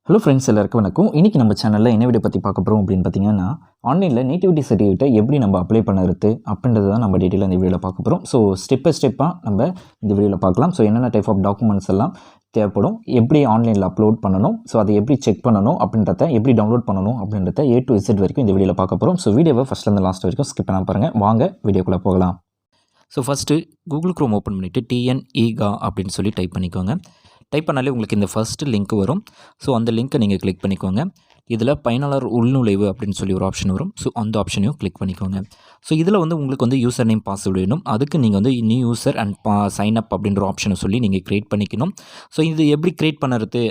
Hello friends, எல்லாருக்கும் வணக்கம். இன்றைக்கி நம்ம சேனலில் என்ன வீடியோ பற்றி பார்க்க போகிறோம் அப்படின்னு பார்த்தீங்கன்னா, ஆன்லைனில் நேட்டிவிட்டி சர்டிஃபிகேட்டை எப்படி நம்ம அப்ளை பண்ணுறது அப்படின்றது தான் நம்ம டீட்டெயிலாக இந்த வீடியோவில் பார்க்க போகிறோம். ஸோ ஸ்டெப் பை ஸ்டெப்பாக நம்ம இந்த வீடியோவில் பார்க்கலாம். ஸோ என்னென்ன டைப் ஆஃப் டாக்குமெண்ட்ஸ் எல்லாம் தேவைப்படும், எப்படி ஆன்லைனில் அப்லோட் பண்ணணும், ஸோ அதை எப்படி செக் பண்ணணும் அப்படின்றத, எப்படி டவுன்லோட் பண்ணணும் அப்படின்றத A to Z வரைக்கும் இந்த வீடியோவில் பார்க்க போகிறோம். ஸோ வீடியோவை ஃபஸ்ட்லேருந்து லாஸ்ட் வரைக்கும் ஸ்கிப் பண்ணாமல் பாருங்கள். வாங்க வீடியோக்குள்ளே போகலாம். So first Google Chrome open பண்ணிவிட்டு Tnega அப்படின்னு சொல்லி டைப் பண்ணிக்கோங்க. டைப் பண்ணாலே உங்களுக்கு இந்த ஃபஸ்ட்டு லிங்க் வரும். ஸோ அந்த லிங்க்கை நீங்கள் கிளிக் பண்ணிக்கோங்க. இதில் பயனாளர் உள்நுழைவு அப்படின்னு சொல்லி ஒரு ஆப்ஷன் வரும். ஸோ அந்த ஆப்ஷனையும் கிளிக் பண்ணிக்கோங்க. ஸோ இதில் உங்களுக்கு யூசர் நேம் பாஸ்வேர்டு வேணும். அதுக்கு நீங்கள் new user and sign up அப்படின்ற ஆப்ஷனை சொல்லி நீங்கள் க்ரியேட் பண்ணிக்கணும். ஸோ இது எப்படி க்ரியேட் பண்ணுறது,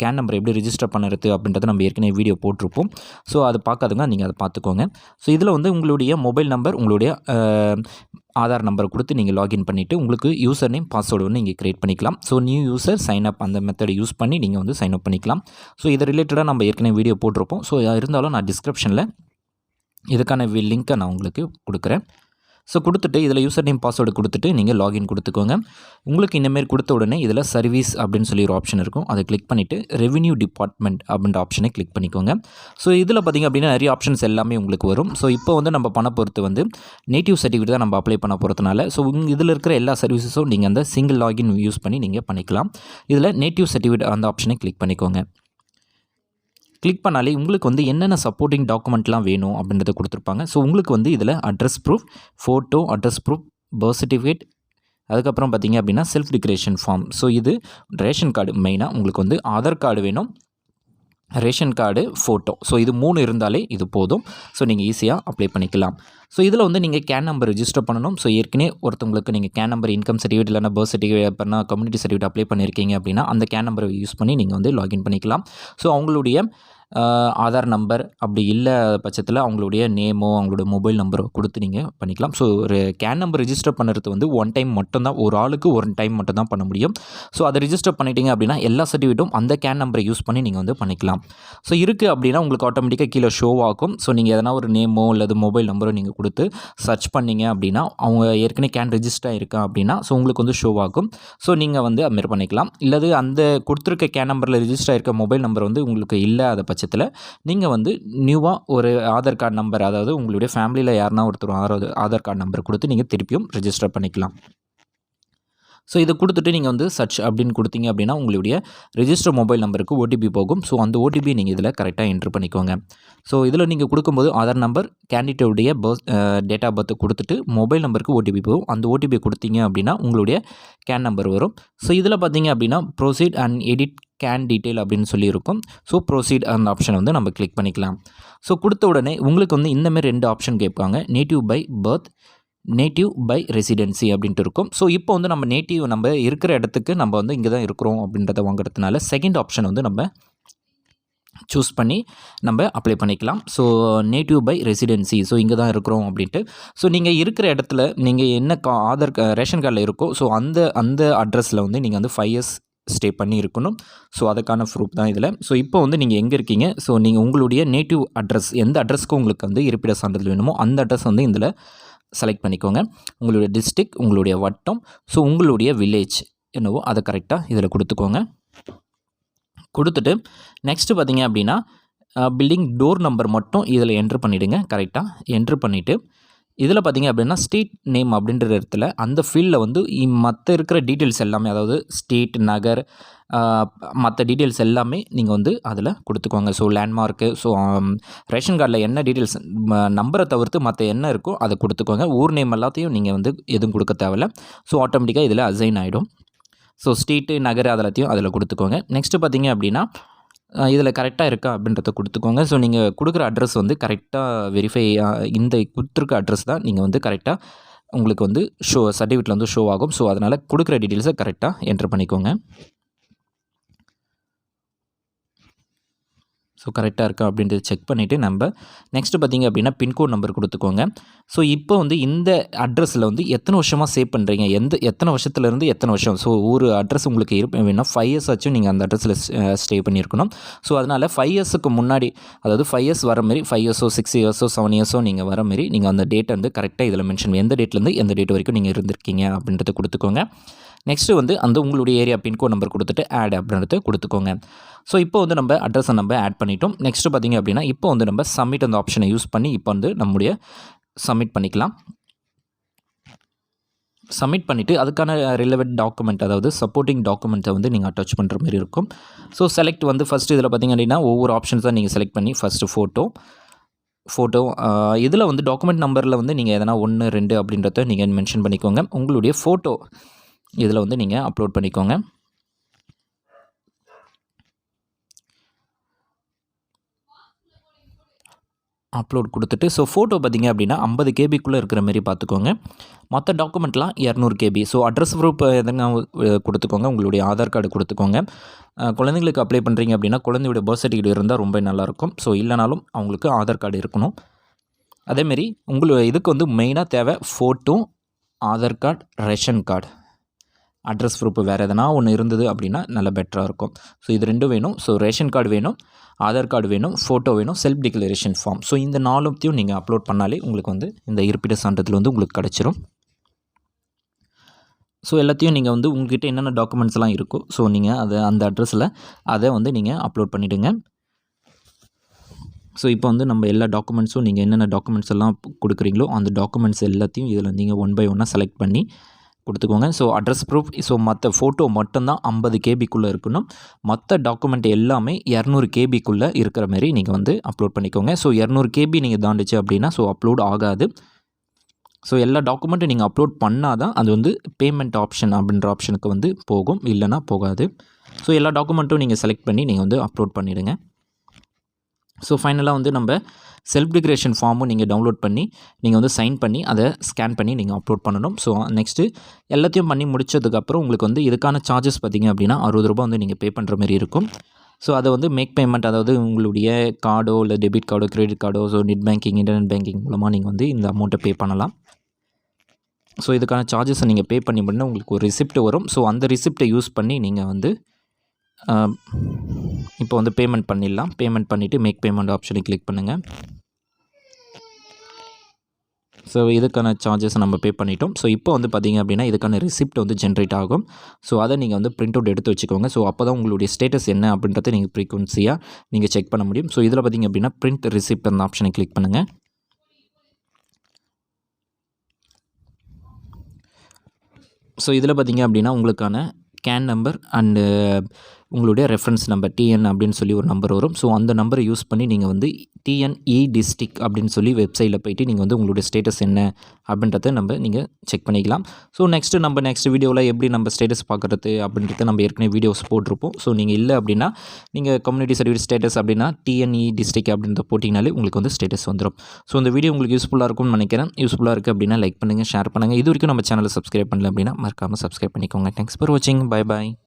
கேன் நம்பர் எப்படி ரிஜிஸ்டர் பண்ணுறது அப்படின்றத நம்ம ஏற்கனவே வீடியோ போட்டிருப்போம். ஸோ அதை பார்க்காதுங்க, நீங்கள் அதை பார்த்துக்கோங்க. ஸோ இதில் உங்களுடைய மொபைல் நம்பர், உங்களுடைய ஆதார் நம்பரை கொடுத்து நீங்கள் லாகின் பண்ணிவிட்டு உங்களுக்கு யூசர் நேம் பாஸ்வேர்டு நீங்கள் க்ரியேட் பண்ணிக்கலாம். So new user sign up அந்த மெத்தடை யூஸ் பண்ணி நீங்கள் சைன் அப் பண்ணிக்கலாம். ஸோ இதை ரிலேட்டடாக நம்ம ஏற்கனவே வீடியோ போட்டிருப்போம். ஸோ இருந்தாலும் நான் டிஸ்கிரிப்ஷனில் இதுக்கான லிங்க்கை நான் உங்களுக்கு கொடுக்குறேன். ஸோ கொடுத்துட்டு இதில் யூசர் நேம் பாஸ்வேர்டு கொடுத்துட்டு நீங்கள் லாகின் கொடுத்துக்கோங்க. உங்களுக்கு இந்தமாரி கொடுத்த உடனே இதில் சர்வீஸ் அப்படின்னு சொல்லி ஒரு ஆப்ஷன் இருக்கும். அதை கிளிக் பண்ணிவிட்டு ரெவென்யூ டிபார்ட்மெண்ட் அப்படின்ற ஆப்ஷனை கிளிக் பண்ணிக்கோங்க. ஸோ இதில் பார்த்திங்க அப்படின்னா நிறைய ஆப்ஷன்ஸ் எல்லாமே உங்களுக்கு வரும். ஸோ இப்போ நம்ம பண்ண பொறுத்து நேட்டிவ் சர்டிஃபிகேட் தான் நம்ம அப்ளை பண்ண போகிறதுனால, ஸோ இதில் இருக்கிற எல்லா சர்வீஸஸும் நீங்கள் அந்த சிங்கிள் லாகின் யூஸ் பண்ணி நீங்கள் பண்ணிக்கலாம். இதில் நேட்டிவ் சர்டிஃபிகேட் அந்த ஆப்ஷனை கிளிக் பண்ணிக்கோங்க. கிளிக் பண்ணாலே உங்களுக்கு என்னென்ன சப்போர்ட்டிங் டாக்குமெண்ட்லாம் வேணும் அப்படின்றத கொடுத்துருப்பாங்க. ஸோ உங்களுக்கு இதில் address proof, photo, address proof, birth certificate, அதுக்கப்புறம் பார்த்திங்க அப்படின்னா செல்ஃப் டிக்ளரேஷன் ஃபார்ம். ஸோ இது ரேஷன் கார்டு, மெயினாக உங்களுக்கு ஆதார் கார்டு வேணும், ரேஷன் கார்டு, ஃபோட்டோ. ஸோ இது 3 இருந்தாலே இது போதும். ஸோ நீங்கள் ஈஸியாக அப்ளை பண்ணிக்கலாம். ஸோ இதில் நீங்கள் கேன் நம்பர் ரிஜிஸ்டர் பண்ணணும். ஸோ ஏற்கனவே ஒருத்தவங்களுக்கு நீங்கள் கேன் நம்பர், இன்கம் சர்டிஃபிகேட் இல்லைனா பர்த் சர்டிஃபிகேட் பண்ணால் கம்யூனிட்டி சர்டிஃபிகேட் அப்ளை பண்ணியிருக்கீங்க அப்படின்னா அந்த கேன் நம்பரை யூஸ் பண்ணி நீங்கள் லாகின் பண்ணிக்கலாம். ஸோ அவங்களுடைய ஆதார் நம்பர் அப்படி இல்லை பட்சத்தில் அவங்களுடைய நேமோ அவங்களோட மொபைல் நம்பரோ கொடுத்து நீங்கள் பண்ணிக்கலாம். ஸோ ஒரு கேன் நம்பர் ரிஜிஸ்டர் பண்ணுறது ஒன் டைம் மட்டும்தான், ஒரு ஆளுக்கு ஒரு டைம் மட்டும் தான் பண்ண முடியும். ஸோ அதை ரிஜிஸ்டர் பண்ணிட்டீங்க அப்படின்னா எல்லா சர்டிஃபிகேட்டும் அந்த கேன் நம்பரை யூஸ் பண்ணி நீங்கள் பண்ணிக்கலாம். ஸோ இருக்குது அப்படின்னா உங்களுக்கு ஆட்டோமேட்டிக்காக கீழே ஷோ ஆகும். ஸோ நீங்கள் எதனா ஒரு நேமோ அல்லது மொபைல் நம்பரோ நீங்கள் கொடுத்து சர்ச் பண்ணிங்க அப்படின்னா அவங்க ஏற்கனவே கேன் ரிஜிஸ்டர் இருக்கா அப்படின்னா ஸோ உங்களுக்கு ஷோ ஆகும். ஸோ நீங்கள் அதுமாரி பண்ணிக்கலாம். இல்லது அந்த கொடுத்துருக்க கேன் நம்பரில் ரிஜிஸ்டர் இருக்க மொபைல் நம்பர் உங்களுக்கு இல்லாத பட்சத்தில் நீங்கள் நியூவாக ஒரு ஆதார் கார்டு நம்பர், அதாவது உங்களுடைய ஃபேமிலியில் யாருன்னா ஒருத்தர் ஆதார் கார்டு நம்பர் கொடுத்து நீங்கள் திருப்பியும் ரிஜிஸ்டர் பண்ணிக்கலாம். ஸோ இதை கொடுத்துட்டு நீங்கள் சர்ச் அப்படின்னு கொடுத்தீங்க அப்படின்னா உங்களுடைய ரிஜிஸ்டர் மொபைல் நம்பருக்கு OTP போகும். ஸோ அந்த OTP நீங்கள் இதில் கரெக்டாக என்ட்ரு பண்ணிக்கோங்க. ஸோ இதில் நீங்கள் கொடுக்கும்போது ஆதார் நம்பர், கேண்டிடேட்டுடைய டேட் ஆஃப் பர்த் கொடுத்துட்டு மொபைல் நம்பருக்கு OTP போகும். அந்த OTP கொடுத்தீங்க அப்படின்னா உங்களுடைய கேன் நம்பர் வரும். ஸோ இதில் பார்த்தீங்க அப்படின்னா proceed and edit can detail அப்படின்னு சொல்லியிருக்கும். ஸோ ப்ரொசீட் அந்த ஆப்ஷனை நம்ம கிளிக் பண்ணிக்கலாம். ஸோ கொடுத்த உடனே உங்களுக்கு இந்தமாரி 2 ஆப்ஷன் கேட்பாங்க. Native by birth, native by residency அப்படின்ட்டு இருக்கும். ஸோ இப்போ நம்ம நேட்டிவ் நம்ம இருக்கிற இடத்துக்கு நம்ம இங்கே தான் இருக்கிறோம் அப்படின்றத வாங்குறதுனால செகண்ட் ஆப்ஷன் நம்ம சூஸ் பண்ணி நம்ம அப்ளை பண்ணிக்கலாம். So native by residency, so இங்கே தான் இருக்கிறோம் அப்படின்ட்டு. ஸோ நீங்கள் இருக்கிற இடத்துல நீங்கள் என்ன ஆதார் ரேஷன் கார்டில் இருக்கோ ஸோ அந்த அட்ரஸில் நீங்கள் 5 இயர்ஸ் ஸ்டே பண்ணி இருக்கணும். ஸோ அதுக்கான ப்ரூஃப் தான் இதில். ஸோ இப்போ நீங்கள் எங்கே இருக்கீங்க, ஸோ நீங்கள் உங்களுடைய நேட்டிவ் அட்ரஸ், எந்த அட்ரஸ்க்கு உங்களுக்கு இருப்பிட சான்றிதழ் வேணுமோ அந்த அட்ரஸ் இதில் செலக்ட் பண்ணிக்கோங்க. உங்களுடைய டிஸ்ட்ரிக்ட், உங்களுடைய வட்டம், ஸோ உங்களுடைய வில்லேஜ் என்னவோ அதை கரெக்டாக இதில் கொடுத்துக்கோங்க. கொடுத்துட்டு நெக்ஸ்ட்டு பார்த்தீங்க அப்படின்னா பில்டிங் டோர் நம்பர் மட்டும் இதில் என்ட்ரு பண்ணிவிடுங்க. கரெக்டாக என்ட்ரு பண்ணிவிட்டு இதில் பார்த்தீங்க அப்படின்னா ஸ்ட்ரீட் நேம் அப்படின்ற இடத்துல அந்த ஃபீல்டில் மற்ற இருக்கிற டீட்டெயில்ஸ் எல்லாமே, அதாவது ஸ்ட்ரீட், நகர், மற்ற டீட்டெயில்ஸ் எல்லாமே நீங்கள் அதில் கொடுத்துக்கோங்க. ஸோ லேண்ட்மார்க்கு, ஸோ ரேஷன் கார்டில் என்ன டீட்டெயில்ஸ் நம்பரை தவிர்த்து மற்ற என்ன இருக்கோ அதை கொடுத்துக்கோங்க. ஊர் நேம் எல்லாத்தையும் நீங்கள் எதுவும் கொடுக்க தேவையில்ல. ஸோ ஆட்டோமேட்டிக்காக இதில் அசைன் ஆகிடும். ஸோ ஸ்ட்ரீட்டு, நகர் அதெல்லாத்தையும் அதில் கொடுத்துக்கோங்க. நெக்ஸ்ட்டு பார்த்தீங்க அப்படின்னா இதில் கரெக்டாக இருக்கா அப்படின்றத கொடுத்துக்கோங்க. ஸோ நீங்கள் கொடுக்குற அட்ரஸ் கரெக்டாக வெரிஃபை, இந்த கொடுத்துருக்க அட்ரஸ் தான் நீங்கள் கரெக்டாக உங்களுக்கு சர்டிஃபிகேட்டில் ஷோ ஆகும். ஸோ அதனால் கொடுக்குற டீட்டெயில்ஸை கரெக்டாக என்ட்ரு பண்ணிக்கோங்க. ஸோ கரெக்டாக இருக்கா அப்படின்றத செக் பண்ணிவிட்டு நம்ம நெக்ஸ்ட்டு பார்த்திங்க அப்படின்னா பின்கோட் நம்பர் கொடுத்துக்கோங்க. ஸோ இப்போ இந்த அட்ரஸில் எத்தனை வருஷமாக சேவ் பண்ணுறீங்க, எத்தனை வருஷத்துலேருந்து எத்தனை வருஷம், ஸோ ஒரு அட்ரஸ் உங்களுக்கு வேணும்னா 5 இயர்ஸ் ஆச்சும் நீங்கள் அந்த அட்ரஸில் ஸ்டே பண்ணியிருக்கணும். ஸோ அதனால் 5 இயர்ஸுக்கு முன்னாடி, அதாவது 5 இயர்ஸ் வர மாரி 5 இயர்ஸோ 6 இயர்ஸோ 7 இயர்ஸோ நீங்கள் வர மாரி நீங்கள் அந்த டேட்டை கரெக்டாக இதில் மென்ஷன், எந்த டேட்லேருந்து எந்த டேட் வரைக்கும் நீங்கள் இருந்திருக்கீங்க அப்படின்றத கொடுத்துக்கோங்க. நெக்ஸ்ட்டு வந்து அந்த உங்களுடைய ஏரியா பின்கோட் நம்பர் கொடுத்துட்டு ஆட் அப்படின்றத கொடுத்துக்கோங்க. ஸோ இப்போ வந்து நம்ம அட்ரஸை நம்ம ஆட் பண்ணிட்டோம். நெக்ஸ்ட்டு பார்த்திங்க அப்படின்னா இப்போ வந்து நம்ம சப்மிட் அந்த ஆப்ஷனை யூஸ் பண்ணி இப்போ வந்து நம்முடைய சப்மிட் பண்ணிக்கலாம். சப்மிட் பண்ணிவிட்டு அதுக்கான ரிலவெண்ட் டாக்குமெண்ட், அதாவது சப்போர்ட்டிங் டாக்குமெண்ட்டை வந்து நீங்கள் அட்டாச் பண்ணுற மாதிரி இருக்கும். ஸோ செலக்ட் வந்து ஃபஸ்ட்டு இதில் பார்த்திங்க அப்படின்னா ஒவ்வொரு ஆப்ஷன்ஸ் தான் நீங்கள் செலக்ட் பண்ணி ஃபஸ்ட்டு ஃபோட்டோ இதில் வந்து டாக்குமெண்ட் நம்பரில் வந்து நீங்கள் எதனா 1, 2 அப்படின்றத நீங்கள் மென்ஷன் பண்ணிக்கோங்க. உங்களுடைய ஃபோட்டோ இதில் வந்து நீங்கள் அப்லோட் பண்ணிக்கோங்க. அப்லோட் கொடுத்துட்டு ஸோ ஃபோட்டோ பார்த்திங்க அப்படின்னா 50 கேபிக்குள்ளே இருக்கிற மாரி பார்த்துக்கோங்க. மற்ற டாக்குமெண்ட்லாம் 200 கேபி. ஸோ அட்ரஸ் ப்ரூஃப் எதனா கொடுத்துக்கோங்க. உங்களுடைய ஆதார் கார்டு கொடுத்துக்கோங்க. குழந்தைங்களுக்கு அப்ளை பண்ணுறீங்க அப்படின்னா குழந்தையோட பர்த் சர்டிஃபிகேட் இருந்தால் ரொம்ப நல்லாயிருக்கும். ஸோ இல்லைனாலும் அவங்களுக்கு ஆதார் கார்டு இருக்கணும். அதேமாரி இதுக்கு வந்து மெயினாக தேவை photo, Aadhaar card, ration card, address proof வேறு எதனா ஒன்று இருந்தது அப்படின்னா நல்லா பெட்டராக இருக்கும். ஸோ இது 2 வேணும். ஸோ ரேஷன் கார்டு வேணும், ஆதார் கார்டு வேணும், ஃபோட்டோ வேணும், செல்ஃப் டிக்ளரேஷன் ஃபார்ம். ஸோ இந்த 4த்தையும் நீங்கள் அப்லோட் பண்ணாலே உங்களுக்கு வந்து இந்த இருப்பிட சான்றிதழ் வந்து உங்களுக்கு கிடச்சிரும். ஸோ எல்லாத்தையும் நீங்கள் வந்து உங்கள்கிட்ட என்னென்ன டாக்குமெண்ட்ஸ்லாம் இருக்கோ ஸோ நீங்கள் அந்த அட்ரஸில் அதை வந்து நீங்கள் அப்லோட் பண்ணிவிடுங்க. ஸோ இப்போ வந்து நம்ம எல்லா டாக்குமெண்ட்ஸும் நீங்கள் என்னென்ன டாக்குமெண்ட்ஸ் எல்லாம் கொடுக்குறீங்களோ அந்த டாக்குமெண்ட்ஸ் எல்லாத்தையும் இதில் நீங்கள் 1 by 1 செலக்ட் பண்ணி கொடுத்துக்கோங்க. ஸோ அட்ரஸ் ப்ரூஃப், ஸோ மற்ற ஃபோட்டோ மட்டும்தான் 50 கேபிக்குள்ளே இருக்கணும். மற்ற டாக்குமெண்ட் எல்லாமே 200 கேபிக்குள்ளே இருக்கிற மாரி நீங்கள் வந்து அப்லோட் பண்ணிக்கோங்க. ஸோ 200 கேபி நீங்கள் தாண்டிச்சு அப்படின்னா ஸோ அப்லோட் ஆகாது. ஸோ எல்லா டாக்குமெண்ட்டும் நீங்கள் அப்லோட் பண்ணால் தான் அது வந்து பேமெண்ட் ஆப்ஷன் அப்படின்ற ஆப்ஷனுக்கு வந்து போகும், இல்லைனா போகாது. ஸோ எல்லா டாக்குமெண்ட்டும் நீங்கள் செலக்ட் பண்ணி நீங்கள் வந்து அப்லோட் பண்ணிவிடுங்க. ஸோ ஃபைனலாக வந்து நம்ம செல்ஃப் டிக்ளரேஷன் ஃபார்மும் நீங்கள் டவுன்லோட் பண்ணி நீங்கள் வந்து சைன் பண்ணி அதை ஸ்கேன் பண்ணி நீங்கள் அப்லோட் பண்ணணும். ஸோ நெக்ஸ்ட்டு எல்லாத்தையும் பண்ணி முடிச்சதுக்கப்புறம் உங்களுக்கு வந்து இதுக்கான சார்ஜஸ் பார்த்திங்க அப்படின்னா 60 ரூபா வந்து நீங்கள் பே பண்ணுற மாதிரி இருக்கும். ஸோ அதை வந்து மேக் பேமெண்ட், அதாவது உங்களுடைய கார்டோ இல்லை டெபிட் கார்டோ கிரெடிட் கார்டோ so net banking, internet banking மூலமாக நீங்கள் வந்து இந்த அமௌண்ட்டை பே பண்ணலாம். ஸோ இதுக்கான சார்ஜஸை நீங்கள் பே பண்ணி பண்ணால் உங்களுக்கு ஒரு ரிசிப்ட் வரும். ஸோ அந்த ரிசிப்டை யூஸ் பண்ணி நீங்கள் வந்து இப்போ வந்து பேமெண்ட் பண்ணிடலாம். பேமெண்ட் பண்ணிவிட்டு மேக் பேமெண்ட் ஆப்ஷனை கிளிக் பண்ணுங்கள். ஸோ இதுக்கான சார்ஜஸ் நம்ம பே பண்ணிட்டோம். ஸோ இப்போ வந்து பார்த்திங்க அப்படின்னா இதுக்கான ரிசிப்ட் வந்து ஜென்ரேட் ஆகும். ஸோ அதை நீங்கள் வந்து பிரிண்ட் அவுட் எடுத்து வச்சுக்கோங்க. ஸோ அப்போ தான் உங்களுடைய ஸ்டேட்டஸ் என்ன அப்படின்றத நீங்கள் ஃப்ரீக்வன்சியாக நீங்கள் செக் பண்ண முடியும். ஸோ இதில் பார்த்திங்க அப்படின்னா பிரிண்ட் ரிசிப்ட் அந்த ஆப்ஷனை கிளிக் பண்ணுங்கள். ஸோ இதில் பார்த்திங்க அப்படின்னா உங்களுக்கான கேன் நம்பர் அண்டு உங்களுடைய ரெஃபரன்ஸ் நம்பர் டிஎன் அப்படின்னு சொல்லி ஒரு நம்பர் வரும். ஸோ அந்த நம்பரை யூஸ் பண்ணி நீங்கள் வந்து டிஎன்இ டிஸ்ட்ரிக் அப்படின்னு சொல்லி வெப்சைட்டில் போய்ட்டு நீங்கள் வந்து உங்களுடைய ஸ்டேட்டஸ் என்ன அப்படின்றத நீங்கள் செக் பண்ணிக்கலாம். ஸோ நெக்ஸ்ட் வீடியோவில் எப்படி நம்ம ஸ்டேட்டஸ் பார்க்குறது அப்படின்றத நம்ம ஏற்கனவே வீடியோஸ் போட்டிருப்போம். ஸோ நீங்கள் இல்லை அப்படின்னா நீங்கள் கம்யூனிட்டி சர்டிஃபிகேட் ஸ்டேட்டஸ் அப்படின்னா டிஎன்இ டிஸ்ட்ரிக் அப்படின்றத போட்டிங்கனாலே உங்களுக்கு வந்து ஸ்டேட்டஸ் வந்துடும். ஸோ இந்த வீடியோ உங்களுக்கு யூஸ்ஃபுல்லாக இருக்கும்னு நினைக்கிறேன். யூஸ்ஃபுல்லாக இருக்குது அப்படின்னா லைக் பண்ணுங்கள், ஷேர் பண்ணுங்கள். இது வரைக்கும் நம்ம சேனலை சப்ஸ்கிரைப் பண்ணல அப்படின்னா மறக்காமல் சப்ஸ்கிரைப் பண்ணிக்கோங்க. தேங்க்ஸ் ஃபார் வாட்சிங். Bye bye.